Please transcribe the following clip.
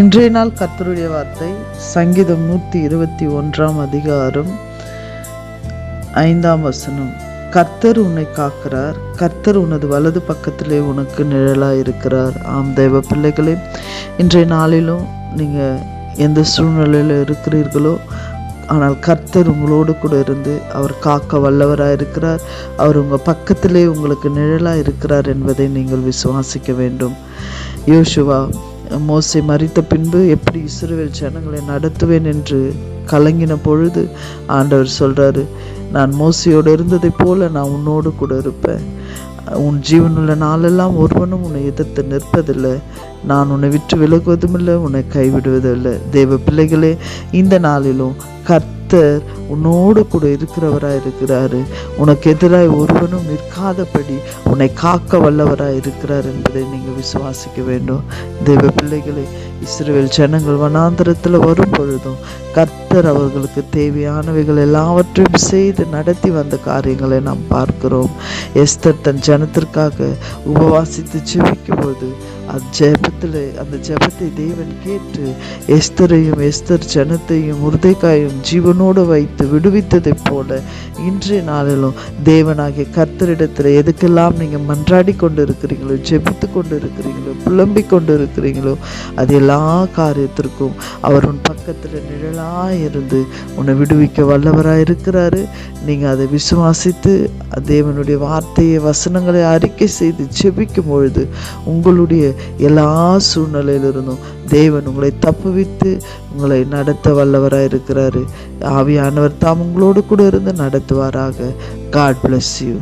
இன்றைய நாள் கர்த்தருடைய வார்த்தை சங்கீதம் 121 அதிகாரம் 5 கர்த்தர் உன்னை காக்கிறார், கர்த்தர் உனது வலது பக்கத்திலே உனக்கு நிழலாய் இருக்கிறார். ஆம் தேவ பிள்ளைகளே, இன்றைய நாளிலும் நீங்கள் எந்த சூழ்நிலையில் இருக்கிறீர்களோ, ஆனால் கர்த்தர் உங்களோடு கூட இருந்து அவர் காக்க வல்லவராக இருக்கிறார். அவர் உங்கள் பக்கத்திலே உங்களுக்கு நிழலாக இருக்கிறார் என்பதை நீங்கள் விசுவாசிக்க வேண்டும். யோசுவா மோசே மரித்த பின்பு எப்படி இஸ்ரவேல் ஜனங்களை நடத்துவேன் என்று கலங்கின பொழுது ஆண்டவர் சொல்றாரு, நான் மோசையோடு இருந்ததை போல நான் உன்னோடு கூட இருப்பேன். உன் ஜீவனுள்ள நாளெல்லாம் ஒருவனும் உன்னை எதிர்த்து நிற்பதில்லை. நான் உன்னை விட்டு விலகுவதும் இல்லை, உன்னை கைவிடுவதில்லை. தேவ பிள்ளைகளே, இந்த நாளிலும் கர்த்தர் உன்னோடு கூட இருக்கிறவராய் இருக்கிறாரு. உனக்கு எதிராய் ஒருவனும் நிற்காதபடி உன்னை காக்க வல்லவராய் இருக்கிறார் என்பதை நீங்கள் விசுவாசிக்க வேண்டும். தேவ பிள்ளைகளே, இஸ்ரவேல் ஜனங்கள் வனாந்தரத்தில் வரும் பொழுதும் கர்த்தர் அவர்களுக்கு தேவையானவைகள் எல்லாவற்றையும் செய்து நடத்தி வந்த காரியங்களை நாம் பார்க்கிறோம். எஸ்தர் தன் ஜனத்திற்காக உபவாசித்து ஜெபிக்கும் போது அந்த ஜெபத்தை தேவன் கேட்டு எஸ்தரையும் எஸ்தர் ஜனத்தையும் முர்தெகாயும் ஜீவனோடு வைத்து விடுவித்ததை போல இன்றைய நாளிலும் தேவனாகிய கர்த்தரிடத்தில் எதுக்கெல்லாம் நீங்கள் மன்றாடி கொண்டு இருக்கிறீங்களோ, ஜெபித்து கொண்டு இருக்கிறீங்களோ, புலம்பிக் கொண்டு இருக்கிறீங்களோ, அது எல்லா காரியத்திற்கும் அவர் உன் பக்கத்தில் நிழலாயிருந்து உன்னை விடுவிக்க வல்லவராக இருக்கிறாரு. நீங்கள் அதை விசுவாசித்து தேவனுடைய வார்த்தையை வசனங்களை அறிக்கை செய்து ஜெபிக்கும் பொழுது உங்களுடைய எல்லா சூழ்நிலையிலிருந்தும் தேவன் உங்களை தப்புவித்து உங்களை நடத்த வல்லவராக இருக்கிறாரு. ஆவியானவர் தாம் உங்களோடு கூட இருந்து நடத்துவாராக. God bless you.